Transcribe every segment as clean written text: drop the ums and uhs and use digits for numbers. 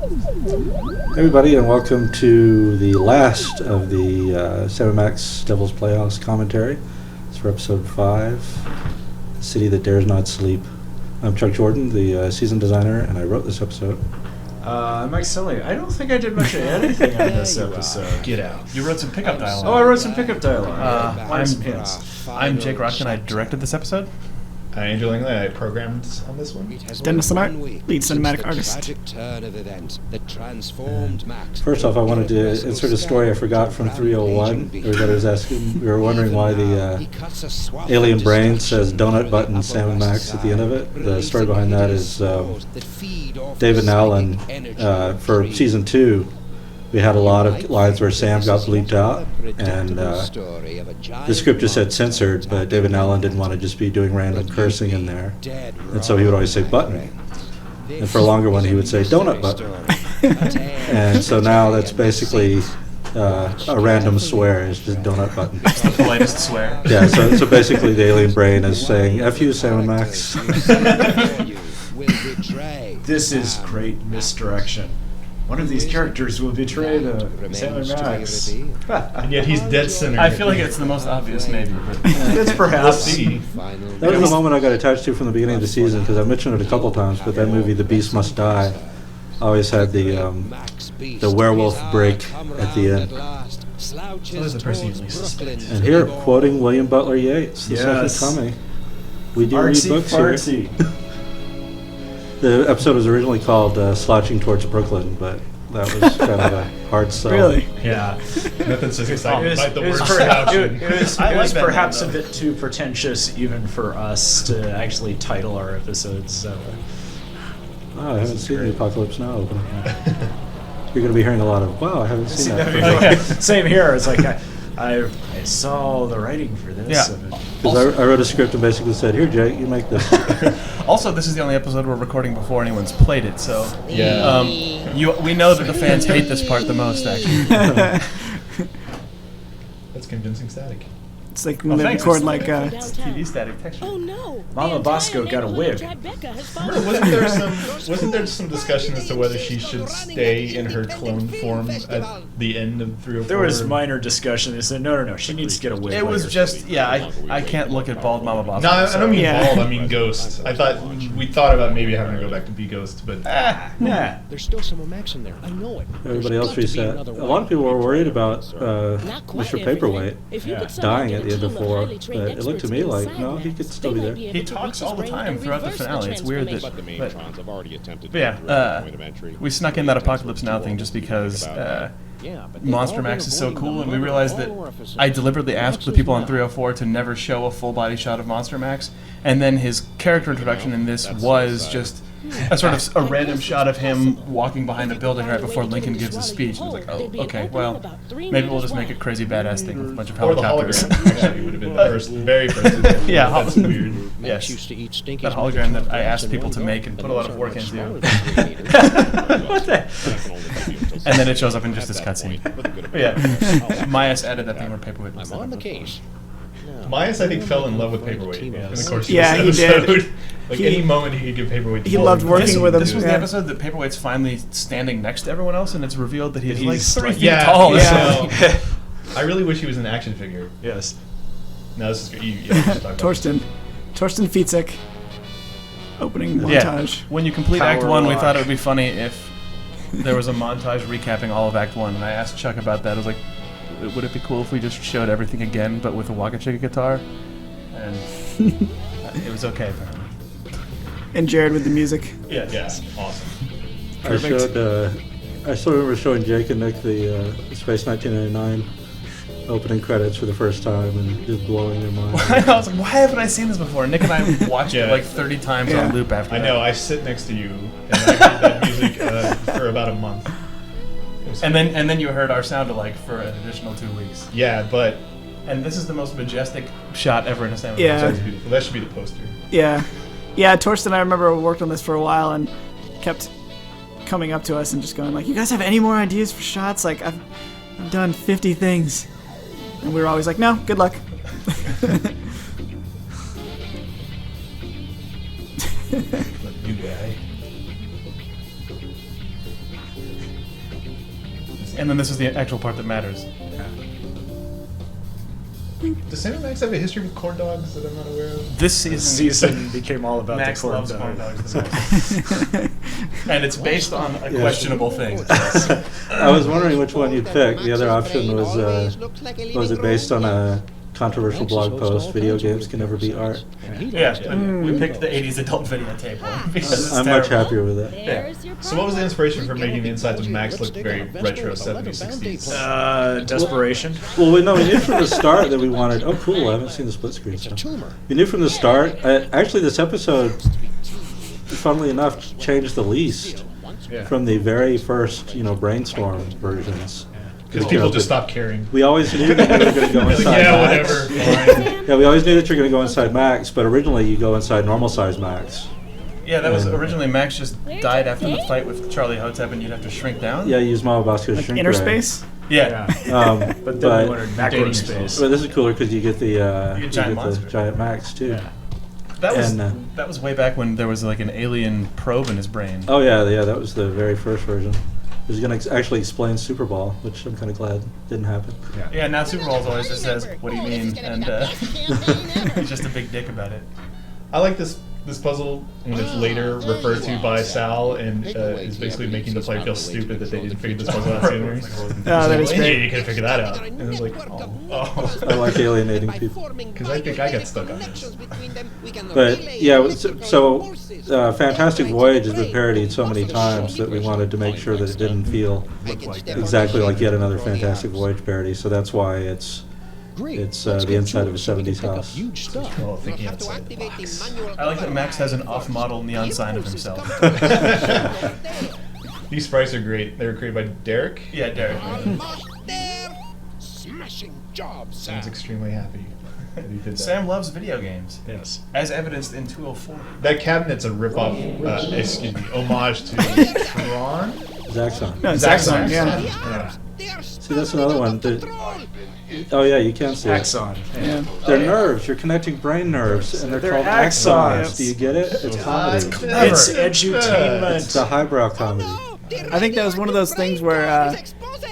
Everybody, and welcome to the last of the Sam & Max Devil's Playhouse commentary. It's for episode 5, The City That Dares Not Sleep. I'm Chuck Jordan, the season designer, and I wrote this episode. I'm Mike Sully. I don't think I did much of anything on this episode. Get out. You wrote some pickup dialogue. Oh, I wrote some pickup dialogue. I'm Jake Rock, and I directed this episode. Andrew Langley, I programmed on this one. Dennis Lamar, lead cinematic artist. First off, I wanted to insert a story I forgot from 301. Everybody was asking, we were wondering why the alien brain says donut button Sam & Max at the end of it. The story behind that is David Nowlin, for season 2, we had a lot of lines where Sam got bleeped out, and the script just said censored, but David Nowlin didn't want to just be doing random cursing in there, and so he would always say button. And for a longer one, he would say donut button. And so now that's basically a random swear, it's just donut button. That's the politest swear. Yeah, so basically the alien brain is saying, F you, Sam & Max. This is great misdirection. One of these characters will betray Sam & Max. And yet he's dead center. I feel like it's the most obvious, maybe, but It's perhaps. That was the moment I got attached to from the beginning of the season, because I mentioned it a couple times, but that movie, The Beast Must Die, always had the werewolf break at the end. so there's a perceived suspect. And here, quoting William Butler Yeats, the Yes. second coming. We do read Artsy books fartsy. here. The episode was originally called Slouching Towards Brooklyn, but that was kind of a hard sell. Really? Yeah. Nothing says excitement It like the was word perhaps, slouching. it was I like that perhaps name, a though. bit too pretentious even for us to actually title our episodes. So. Oh, I haven't seen The Apocalypse Now open. You're going to be hearing a lot of, wow, I haven't seen that before. Yeah. Same here. It's like I saw the writing for this. Yeah. Because I wrote a script and basically said, here, Jake, you make this. Also, this is the only episode we're recording before anyone's played it, so Yeah. we know that the fans hate this part the most, actually. That's convincing static. It's like when they thanks. record like It's TV static texture. Oh no! Mama Bosco got a wig. Wasn't there some discussion as to whether she should stay in her clone form at the end of 304? There was minor discussion. They said, no, she needs to get a wig. It was later. just, I can't look at bald Mama Bosco. No, I don't mean Yeah. bald, I mean ghost. I thought we thought about maybe having her go back to be ghost, but Yeah. There's still some Max in there. I know it. Everybody else reset. A lot of people were worried about Mr. Paperweight dying at the end of 4, but it looked to me like, no, he could still be there. He talks all the time throughout the finale. It's weird that. But the main trons have already attempted But yeah, point of entry. we snuck in that Apocalypse Now thing just because Monster Max is so cool, and we realized that I deliberately asked the people on 304 to never show a full body shot of Monster Max, and then his character introduction in this was just a sort of a random shot of him walking behind a building right before Lincoln gives his speech. And I was like, oh, okay, well, maybe we'll just make a crazy badass thing with a bunch of or the helicopters. hologram actually would have been the very first. Yeah, That's weird. Yes. Used to eat stinky That hologram that I asked people to make and put a lot of work into. What the? And then it shows up in just this cutscene. But yeah, Myas added that thing where Paperweight was I'm on the there. case. Myas, I think, fell in love with Paperweight in the course of Yeah, he this did. episode. Like He- any moment he could give Paperweight. he loved working This, with him. this was the Yeah. episode that Paperweight's finally standing next to everyone else, and it's revealed that he's like He's 3 like- feet Yeah, tall. yeah. So. I really wish he was an action figure. Yes. No, this is good. You should talk about Torsten Fitzek. Opening Yeah, montage. when you complete Power Act 1, we lock. thought it would be funny if there was a montage recapping all of Act 1, and I asked Chuck about that. I was like, would it be cool if we just showed everything again, but with a Waka Chicka guitar? And it was okay, apparently. And Jared with the music. Yeah, awesome. I still remember showing Jake and Nick the Space 1999 opening credits for the first time and just blowing their mind. I was like, why haven't I seen this before? Nick and I watched Yeah. it like 30 times on loop after I that. know. I sit next to you, and I heard that music for about a month. It was And then you heard our sound alike for an additional 2 weeks. yeah, but And this is the most majestic shot ever in a Sam & Yeah. Max. that's beautiful. That should be the poster. Yeah. Yeah, Torsten, I remember worked on this for a while and kept coming up to us and just going like, you guys have any more ideas for shots? Like, I've done 50 things. And we were always like, no, good luck. New guy. And then this is the actual part that matters. Does Sam Max have a history with corn dogs that I'm not aware of? This season became all about Max the corn loves corn dog. dogs the most. And it's based on a questionable thing. I was wondering which one you'd pick. The other option was it based on a controversial blog post, video games can never beat art? Yeah, we picked the 80s adult videotape one because it's I'm much terrible. happier with it. There's your So what was the inspiration for making the insides of Max look very retro 70s, 60s? Desperation. Well, we knew from the start that we wanted. Oh, cool! I haven't seen the split screen stuff. We knew from the start. Actually, this episode, funnily enough, changed the least Yeah. from the very first, brainstorm versions. Because people just stopped caring. We always knew that we were going to go Like, inside yeah, Max. whatever. Fine. Yeah, we always knew that you're going to go inside Max, but originally you go inside normal size Max. Yeah, that was originally Max just died after the fight with Charlie Hotep, and you'd have to shrink down. Yeah, you use Mama Bosco's Like shrink inner ray. space? Yeah. But then we wanted macro space. But this is cooler because you get the You get giant monsters. giant Max too. Yeah. That was And, that was way back when there was like an alien probe in his brain. Oh yeah, that was the very first version. It was going to actually explain Super Ball, which I'm kind of glad didn't happen. Yeah, now Super Bowl's always just says, "What do you mean?" and he's just a big dick about it. I like this puzzle when it's later referred to by Sal and is basically making the player feel stupid that they didn't figure this puzzle out sooner. that is Well, great. You could figure that out. And I was like, oh. I like alienating people. Because I think I got stuck on this. But yeah, so Fantastic Voyage has been parodied so many times that we wanted to make sure that it didn't feel exactly like yet another Fantastic Voyage parody. So that's why it's the inside of a 70s house. Huge stuff. Well, thinking outside the box. I like that Max has an off-model neon sign of himself. These sprites are great. They were created by Derek. Yeah, Derek. Smashing job, Sam. Sounds extremely happy that he did that. Sam loves video games, Yes. as evidenced in 204. That cabinet's a ripoff, homage to Tron. Zaxxon. No, Zaxxon, Zaxxon, yeah. See, that's another one. Oh yeah, you can see it. Axon. Yeah. They're nerves. You're connecting brain nerves, and they're They're called axons. axons. Do you get it? It's comedy. It's edutainment. It's the highbrow comedy. I think that was one of those things where I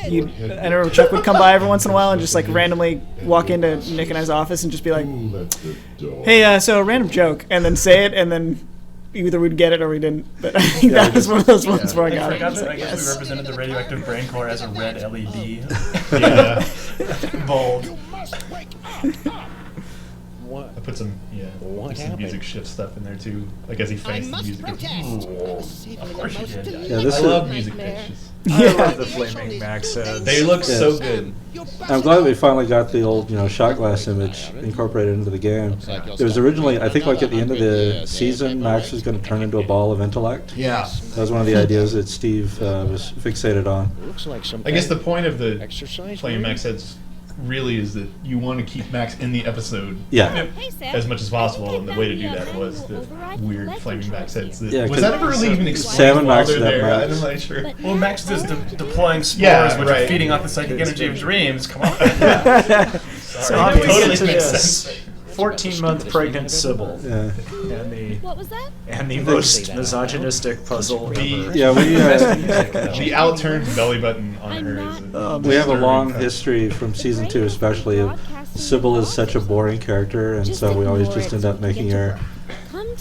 remember Chuck would come by every once in a while and just like randomly walk into Nick and I's office and just be like, "Hey, so a random joke," and then say it, and then either we'd get it or we didn't. But I think that was one of those ones where I I got forgot it. that I guess we represented the radioactive brain core as a red LED. Yeah. Bold. What? I put some, What some happened? music shift stuff in there too. Like as he fights the music. Of course you did. Yeah, I this love is. music pitches. I love the flaming Max heads. They look so Yes. good. I'm glad we finally got the old, shot glass image incorporated into the game. It was originally, I think, like at the end of the season, Max was going to turn into a ball of intellect. Yeah. That was one of the ideas that Steve was fixated on. Looks like some I guess the kind point of the exercise. playing maybe? Max heads really is that you want to keep Max in the episode Yeah. as much as possible, and the way to do that was the weird flaming Max heads. Yeah, Was that ever really even explained Sam and while Max they're would have there? Max. I'm not sure. Well, Max is deploying spores, Yeah, which right. are feeding off the psychic energy of dreams. Come on. So Now obviously we get totally to makes this. sense. 14-month pregnant Sybil. Yeah. What was that? And the most misogynistic puzzle ever. Yeah, The outturned belly button on her is we have a long disturbing. history from season 2 especially of Sybil is such a boring character, and so we always just end up making her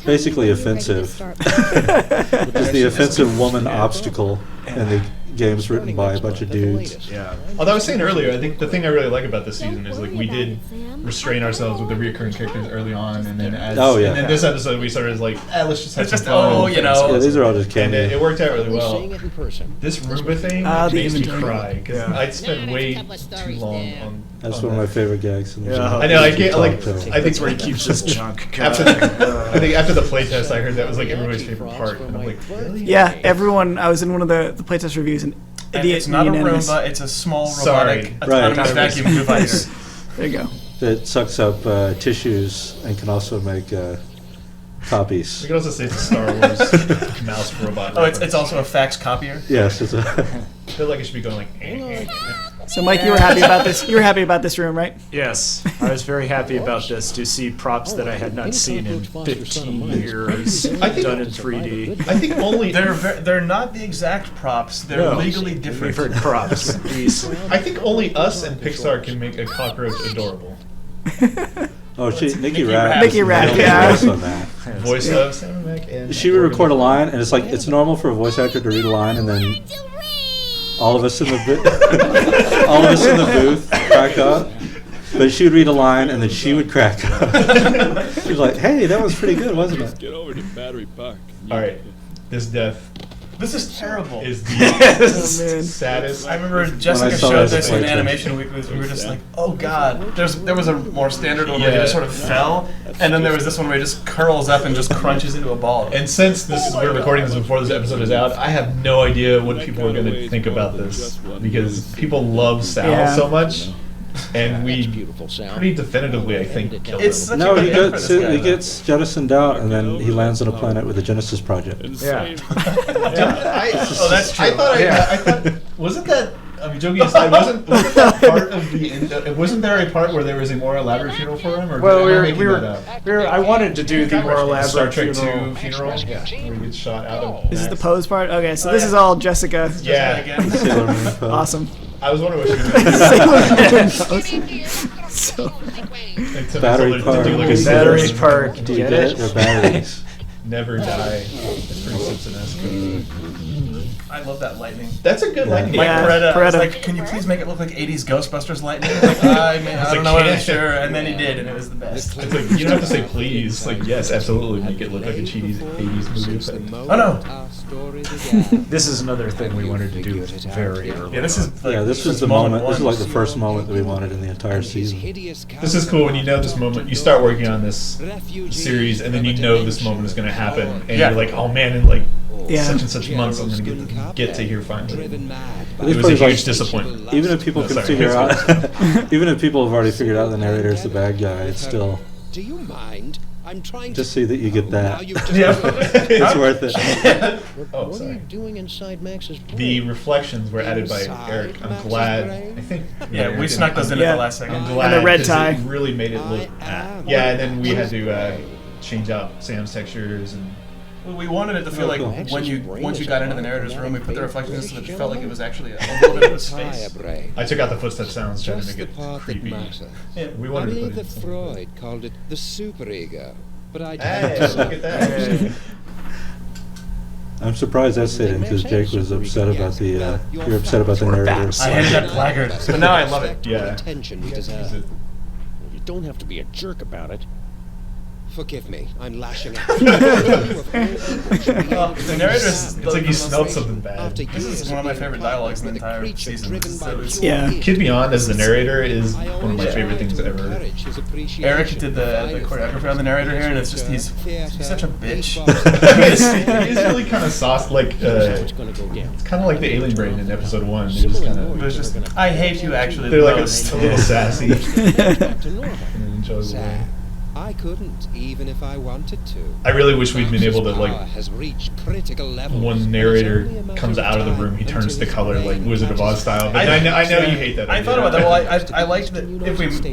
basically offensive. Which is the offensive woman obstacle in the games written by a bunch of dudes. Yeah. Although I was saying earlier, I think the thing I really like about this season is like we did restrain ourselves with the reoccurring characters early on, and then as Oh, yeah. and then this episode we started as like, let's just have It's just, some fun. oh, you know. Yeah, these are all just And it cameos. worked out really Seeing well. it in person. This Roomba thing the makes me inventory. cry because Yeah. I'd spent way too long on. That's on one of my that. favorite gags. In the Yeah. show. I know. I You get talk like. to him. I think That's where he keeps his junk. After I think after the playtest, I heard that was like everybody's favorite part, and I'm like, really? Yeah, everyone. I was in one of the playtest reviews, and And it's not a Roomba, it's a small robotic Sorry. autonomous Right. vacuum device. There you go. That sucks up tissues and can also make copies. We could also say it's a Star Wars mouse robot. Oh, it's reference. also a fax copier. Yes, it's a. I feel like it should be going like. So, Mike, you were happy about this. You were happy about this room, right? Yes, I was very happy about this to see props that I had not seen in 15 years I think- done in 3D. I think only They're not the exact props. They're No, legally different. Different props. These. I think only us and Pixar can make a cockroach adorable. Oh, Nikki Nikki Rapp. Rapp. Nikki Rapp, nailed yeah. the voice on that. Voice of Sam Mac and She would record a line, and it's like it's normal for a voice actor to read a line, and then all of us in the all of us in the booth crack up. But she would read a line, and then she would crack up. She was like, "Hey, that was pretty good, wasn't it?" Get over to Battery Park. All right, this death This is terrible. is the Oh, man. saddest. I remember Jessica saw showed this this in later. Animation Week. We were just like, oh god. There was a more standard one where he Yeah. just sort of fell, and then there was this one where he just curls up and just crunches into a ball. And since we're recording this before this episode is out, I have no idea what people are going to think about this because people love Sal Yeah. so much, and we Beautiful sound. pretty definitively, I think, killed It's him. such No, a he good hit for gets this guy, he though. gets jettisoned out, and then he lands on a planet with the Genesis Project. Yeah. Oh, that's true. I thought Yeah. I thought wasn't that? I'm joking aside. Wasn't that part of the? Wasn't there a part where there was a more elaborate funeral for him? Or Well, am we I were, making we that were, up? we were. I wanted to do the more Star elaborate Trek funeral. 2 funeral. Yeah, where he gets shot out of. This is the Max. pose part? Okay, so Oh, this yeah. is all Jessica. Yeah. Again. Sailor Moon pose. Awesome. I was wondering what she was doing. So, Battery Park. Battery Park. Do you Get get it? it? They're batteries. Never die. That's pretty Simpson-esque. I love that lightning. That's a good lightning. Mike Yeah, Peretta was Peretta. like, can you please make it look like 80s Ghostbusters lightning? Like, I don't know, I'm sure. And then he did, and it was the best. It's like you don't have to say please. It's like yes, absolutely, make it look like a cheesy 80s movie effect. Oh no. This is another thing we wanted to do very early. Yeah, this is like, Yeah, this was the moment. This is like the first moment that we wanted in the entire season. This is cool when you know this moment. You start working on this series, and then you know this moment is going to happen, and Yeah. you're like, oh man, in like Yeah. such and such months, I'm going to get to here finally. But It this was a part is like- huge disappointment. Even if people Oh, can sorry. figure out, even if people have already figured out the narrator's the bad guy, it's still Do you mind? I'm trying just see that you get Now that. you've just It's worth it. Oh, What are sorry. you doing inside Max's room? The reflections were added by Eric. I'm glad. I think. Yeah, we snuck those in at Yeah. the last second. I'm glad. And the red 'cause tie. It really made it look. Yeah, and then we had to change out Sam's textures and. Well, we wanted it to feel like cool. once you got into the narrator's room, we put the reflections in so that it felt like it was actually a little bit of a space. Brain. I took out the footstep sounds, trying to Just make the it part that creepy. matters. Yeah. We I wanted to believe put that it. in something. Freud called it the superego, but I Hey, don't. look at that. I'm surprised that stayed in because Jake was upset about the. You're upset about the narrator. I hated that placard, but now I love it. Yeah. Attention we Use deserve. it. You don't have to be a jerk about it. Forgive me, I'm lashing out. Well, the narrator's It's like you smelled something bad. This is one of my favorite dialogues in the entire season. So it's- Yeah. Kid Beyond as the narrator is one of my favorite things ever. Eric did the choreography on the narrator here, and it's just he's such a bitch. He's really kind of sauce, like it's kind of like the alien brain in episode 1. They're just kind It was of just, I hate you actually. they're the like most. a little sassy in an enjoyable way. I couldn't, even if I wanted to. I really wish we'd been able to Power like has reached critical levels. when the narrator comes out of the room, he turns the color like Wizard of Oz style. But I know you hate that. I idea. thought about that. Well, I liked that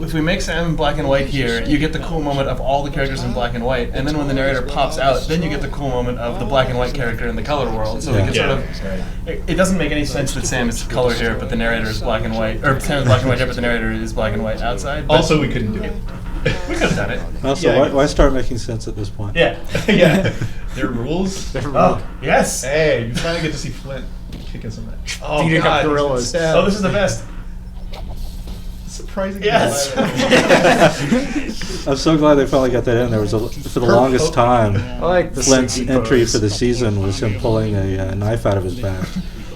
if we make Sam in black and white here, you get the cool moment of all the characters in black and white, and then when the narrator pops out, then you get the cool moment of the black and white character in the color world. So we can sort of. It doesn't make any sense that Sam is color here, but the narrator is black and white, or Sam is black and white here, but the narrator is black and white outside. But Also, we couldn't do it. we could have done it. Also, Yeah. why start making sense at this point? Yeah. Yeah, their rules. Oh yes. Hey, you finally get to see Flint kicking some ass. Oh Beating up God. gorillas. Oh, this is the best. Surprisingly, Yes. I'm so glad they finally got that in. There was for the longest time. I like the Flint's Suki entry pose. for the season was him pulling a knife out of his back.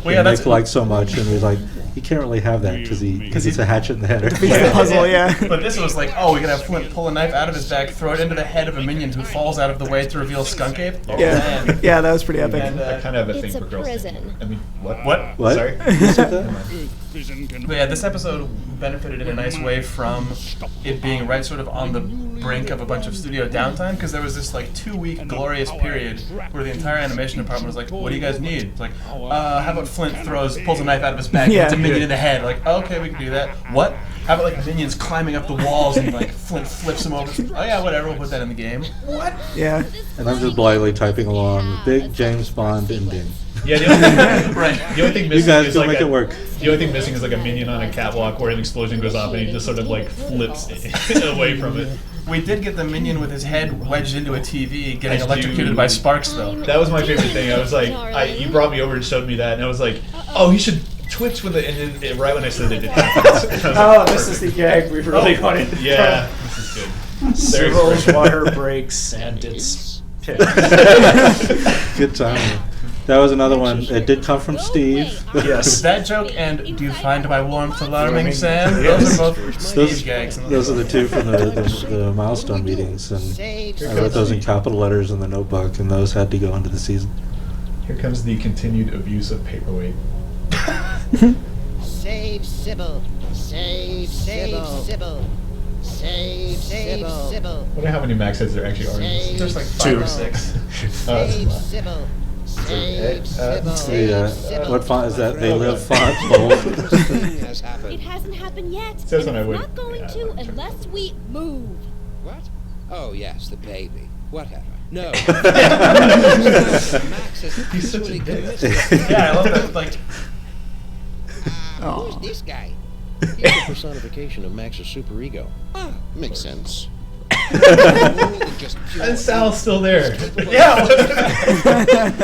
Well, yeah, Nick that's liked so much, and he's like, he can't really have that because it's a hatchet in the head. Piece of the puzzle, yeah. But this was like, oh, we gotta have Flint pull a knife out of his back, throw it into the head of a minion who falls out of the way to reveal Skunkape. Oh, Yeah, man. yeah, that was pretty epic. And, I kind of have a thing It's for a girls. prison. I mean, what? What? What? Sorry. Who said that? But yeah, this episode benefited in a nice way from it being right sort of on the brink of a bunch of studio downtime because there was this like 2-week glorious period where the entire animation department was like, "What do you guys need?" It's like, how about Flint pulls a knife out of his bag, Yeah. hits a minion in the head. Like, okay, we can do that. What? How about like minions climbing up the walls and like Flint flips them over? Oh yeah, whatever. We'll put that in the game. What? Yeah. And I'm just blithely typing along. Big James Bond ending. Yeah, the only thing, Right. the only thing You missing guys is go like make it work. the only thing missing is like a minion on a catwalk where an explosion goes off and he just sort of like flips away from it. We did get the minion with his head wedged into a TV, getting I electrocuted do. by sparks, though. That was my favorite thing. I was like, you brought me over and showed me that, and I was like, oh, he should twitch with it. And then right when I said it, it happened. Oh, this is the gag we really wanted. Yeah, this is good. Cyril's water breaks and it's picked. Good time. That was another one. It did come from Steve. Yes. That joke and "Do you find my warmth alarming, Sam?" Yes. Those are both Steve's gags. Those are the two from the milestone meetings, and I wrote those in capital letters in the notebook, and those had to go into the season. Here comes the continued abuse of paperweight. Save Sybil. Save Sybil. Save Sybil. I wonder how many max heads there actually are in this. There's like 5 or 6. Save Sybil. Save Sybil. What font is that? They live font bold. has happened. It hasn't happened yet. Says and when I it's would- not going yeah, to I'm sure. unless we move. What? Oh, yes, the baby. Whatever. No. Max has He's such a actually dick. committed. Yeah, I love that. Like, Who's this guy? He's the personification of Max's superego. Ah, makes sense. And Sal's still there. yeah.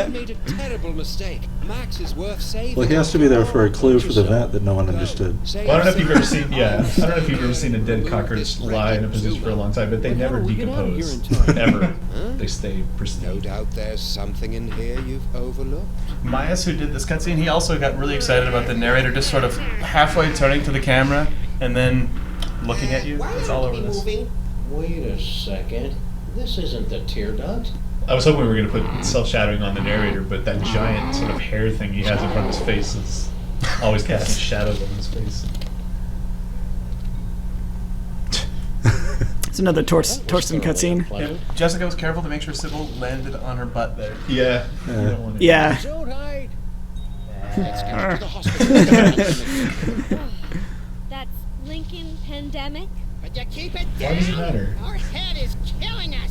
You made a terrible mistake. Max is worth saving. Well, he has to be there for a clue for the vent that no one understood. Well, I don't know if you've ever seen, I don't know if you've ever seen a dead cockroach lie in a position for a long time, but they never We'll get out of here decompose. in time. Ever. Huh? They stay No pristine. doubt there's something in here you've overlooked. Myas, who did this cutscene, he also got really excited about the narrator just sort of halfway turning to the camera and then looking at you. It's all over this. Wait a second. This isn't the tear duct. I was hoping we were going to put self-shadowing on the narrator, but that giant sort of hair thing he has in front of his face is always casting shadows on his face. It's another Torsten cutscene. Yeah. Jessica was careful to make sure Sybil landed on her butt there. Yeah. Yeah. You don't want to- Yeah. So tight. Let's get her to the hospital. That's Lincoln Pandemic. But you keep it Why down. does it matter? Our head is killing us.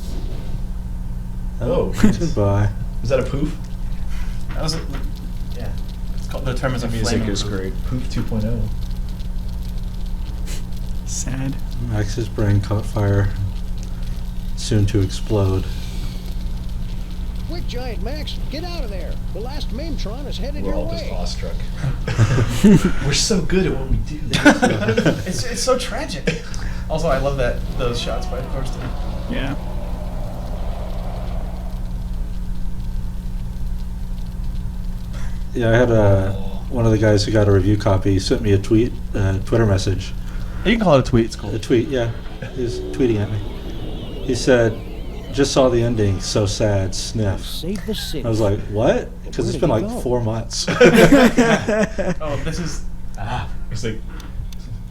Oh. Goodbye. Is that a poof? That was yeah. It's called, the term is a The music flaming is poop. great. Poof 2.0. Sad. Max's brain caught fire, soon to explode. Quick, Giant Max, get out of there. The last Maimtron is headed We're your all just way. awestruck. We're so good at what we do. It's so tragic. Also, I love those shots by Thorsten. Yeah. Yeah, I had one of the guys who got a review copy sent me a Twitter message. You can call it a tweet. It's cool. A tweet, yeah. He was tweeting at me. He said, "Just saw the ending, so sad, sniff." Save the city. I was like, what? Because it's been Where like did he go? 4 months. Oh, this is. It's like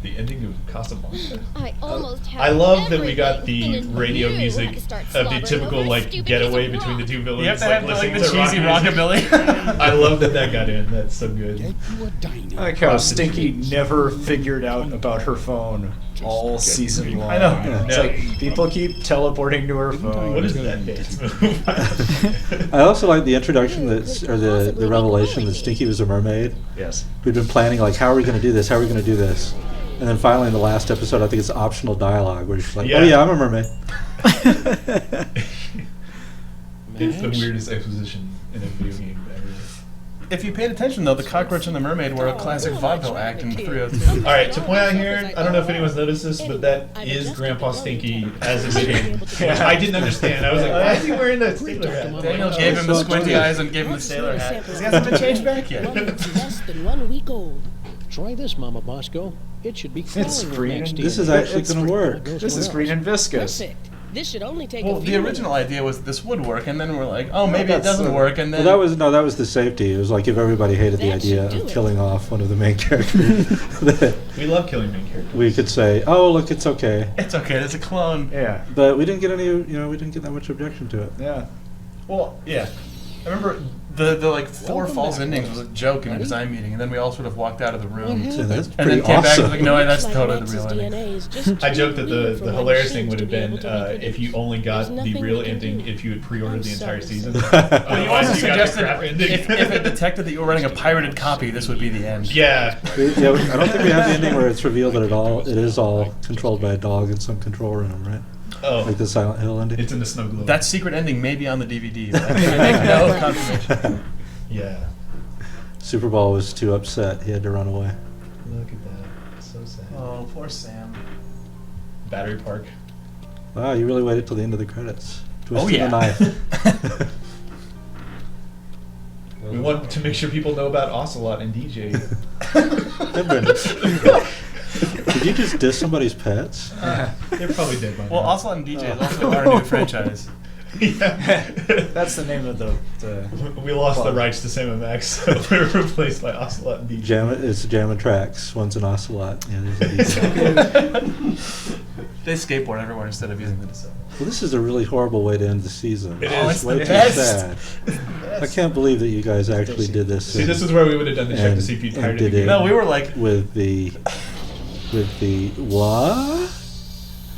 the ending of Casablanca. I almost have I love that we got everything, the and then radio you music had to start of the slobbering typical over a like stupid getaway piece of between the rock. two villains. You have to like, have like listening the to cheesy rock music. rockabilly. I love that got in. That's so good. Get you a dino. I like how Stinky never figured out about her phone all season long. I know. It's No. like people keep teleporting to her phone. What is that dance move? I also like the introduction or the revelation that Stinky was a mermaid. Yes. We've been planning, like, how are we going to do this? How are we going to do this? And then finally in the last episode, I think it's optional dialogue where she's like, Yeah. oh yeah, I'm a mermaid. It's the weirdest exposition in a video game ever. If you paid attention, though, the cockroach and the mermaid were a classic vaudeville act in 302. All right, to point out here, I don't know if anyone's noticed this, but that is Grandpa Stinky as a video. Which I didn't understand. I was like, why is he wearing that sailor hat? Daniel gave him the squinty eyes and gave him the sailor hat. He hasn't been changed back yet. Less than 1 week old. Try this, Mama Bosco. It should be crawling It's when green Max and- deals This is with actually It's going to work. This is green and viscous. Perfect. This should only take Well, a few the original idea was this would work, and then we're like, oh, maybe it doesn't work, and then... Well, that was the safety. It was like if everybody hated the That should idea do of it. killing off one of the main characters, that We love killing main characters. we could say, oh, look, it's okay. It's okay, there's a clone. Yeah. But we didn't get any, we didn't get that much objection to it. Yeah. Well, yeah. I remember the like 4 false endings was a joke in a design meeting, and then we all sort of walked out of the room. So that's And pretty then came back and awesome. was like, no, that's Like totally the Max's real ending. DNA is just I too joked that weird for the my hilarious machines thing would to have be been able to recognize. if you only got There's the nothing real we can ending do. if you had pre-ordered the I'm entire sorry. season. But you also Otherwise, you got the suggested crap ending. if it detected that you were running a pirated copy, this would be the end. Yeah. Yeah, I don't think we have the ending where it's revealed that it is all controlled by a dog in some control room, right? Oh, Like the Silent Hill ending. it's in the snow globe. That secret ending may be on the DVD, but I make no confirmation. Yeah. Super Bowl was too upset. He had to run away. Look at that. So sad. Oh, poor Sam. Battery Park. Wow, you really waited till the end of the credits. Oh, Twisting yeah. the knife. We want to make sure people know about Ocelot and DJ. Hey, Brendan. Did you just diss somebody's pets? They're probably dead by now. Well, Ocelot and DJ is also our new franchise. Yeah. That's the name of the We lost the Plug. rights to Sam and Max, so we were replaced by Ocelot and DJ. It's Jammin' Tracks. One's an ocelot. And there's a DJ. They skateboard everywhere instead of using the DeSoto. Well, this is a really horrible way to end the season. It Oh, is. it's Way the too best. sad. I can't believe that you guys actually did this. See, this is where we would have done the check to see if you'd and pirated did the it game. No, we were like, with the what?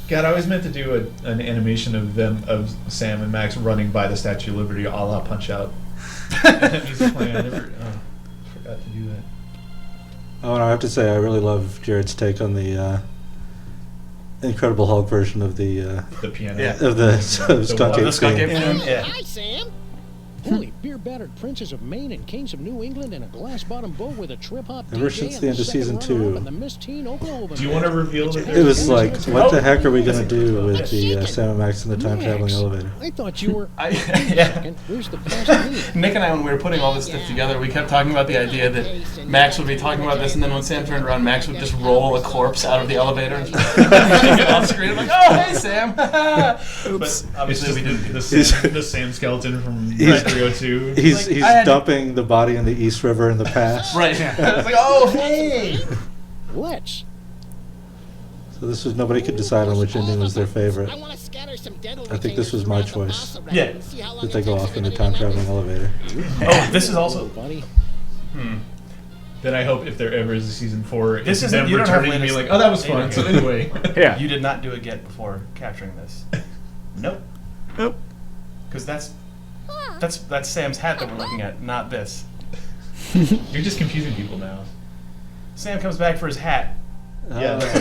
God, I always meant to do an animation of Sam and Max running by the Statue of Liberty, a la Punch Out. And that music playing. I never forgot to do that. Oh, and I have to say, I really love Jared's take on the Incredible Hulk version of the The piano. Yeah. of the Skunkape the Skunkape theme. theme. Yeah. Hi, Sam. Holy beer-battered princes of Maine and kings of New England in a glass-bottom boat with a trip-hop Ever DJ since and the end of second season runner-up 2. and the Miss Teen Oklahoma Do you want to reveal that It was like, what the heck are we gonna Oh. do with the Sam and Max in the time traveling elevator? I thought you were. I- Wait a yeah. second. Where's the past me? Nick and I, when we were putting all this stuff together, we kept talking about the idea that Max would be talking about this, and then when Sam turned around, Max would just roll a corpse out of the elevator and just take it off screen. I'm like, oh, hey, Sam. Oops. But It's obviously, just we didn't do the this. the Sam skeleton from He's- 302. He's Like, I had- dumping the body in the East River in the past. Right. It's like, oh, hey. Let's. So this was nobody could decide on which ending was their favorite. I want to scatter some dental I think this was my choice. Yeah. That they go off in the time traveling elevator. Oh, this is also. buddy. Then I hope if there ever is a season 4, This it's isn't- them you don't have returning and being latest like, oh, that was data fun. So here. anyway. Yeah. You did not do a get before capturing this. Nope. Nope. Because that's Sam's hat that we're looking at, not this. You're just confusing people now. Sam comes back for his hat. Yeah, Oh. that's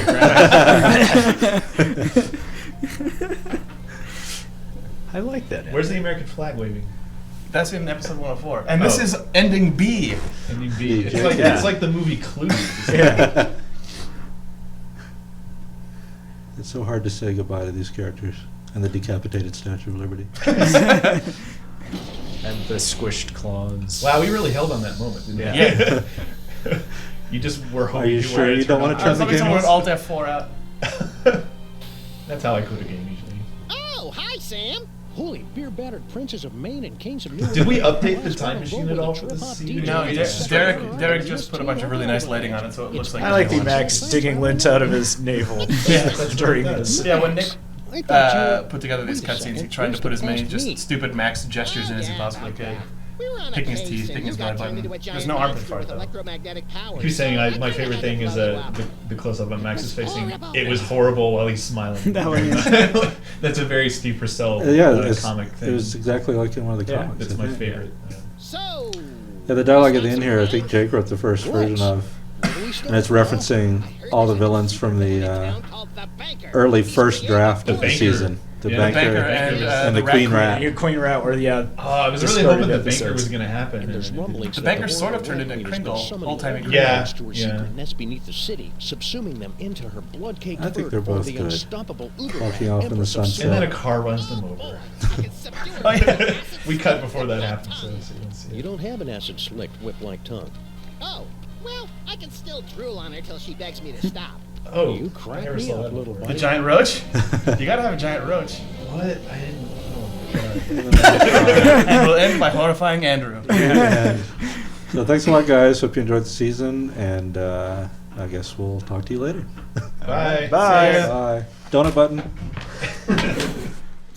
like I like that. Where's the American flag waving? That's in episode 104. And this Oh. is ending B. Ending B. It's Yeah. like Yeah. it's like the movie Clue. Yeah. It's so hard to say goodbye to these characters and the decapitated Statue of Liberty. And the squished claws. Wow, we really held on that moment, didn't we? Yeah. You just were hoping Are you were sure to you turn don't wanna on- turn the Somebody game told me off? Alt F4 out. That's how I quit a game usually. Oh, hi, Sam. Holy beer-battered princes of Maine and kings of New Did we England in a update the time glass-bottom machine boat at with all a for this trip-hop season? DJ No, and a Derek, second Derek, runner-up Derek and the just Miss put a Teen bunch of really nice Oklahoma lighting on it, so it looks like. I like the everyone Max watches. digging lint out of his navel during this. Yeah, when Nick I thought you were. put together these Wait a cutscenes, he second, tried to where's put the as many past just me? stupid Max gestures in as he possibly could. We were on a Picking his case teeth, and picking you his got belly turned into a button. giant There's no armpit monster fart, with though. electromagnetic powers. Keep saying I my could've favorite had thing to is blow you up. the close-up on Max's facing. about It that. was horrible while he's smiling. That one, That's a very Steve Purcell comic thing. it was exactly like in one of the yeah, comics. that's I my think. favorite. So. Yeah, the dialogue at the end here, I think Jake wrote the first version of, and it's referencing all the villains from the early first draft The of the banker. season. The Yeah, banker, The banker and the the Queen rat Rat. Your Queen Rat, where I was really discarded hoping the banker episodes. was going to happen. And there's rumblings The that banker the sort of Royal turned into Red Queen has Kringle, been summoning old-timey the Yeah, Ravens to her yeah. secret nest beneath the city, subsuming them into her blood-caked I think fur they're for both the good. unstoppable uber Walking off in the Empress of sunset. And then a Sun. car runs them over. Oh, yeah. We cut before that happened, so you can see You it. don't have an acid-slicked, whip-like tongue. Oh, well, I can still drool on her till she begs me to stop. Oh, You I crack never me saw up, that little before. The buddy. giant roach? You gotta have a giant roach. What? I didn't. Oh my god. And we'll end by horrifying Andrew. And so thanks a lot, guys. Hope you enjoyed the season, and I guess we'll talk to you later. Bye. Bye. See ya. Bye. Donut button.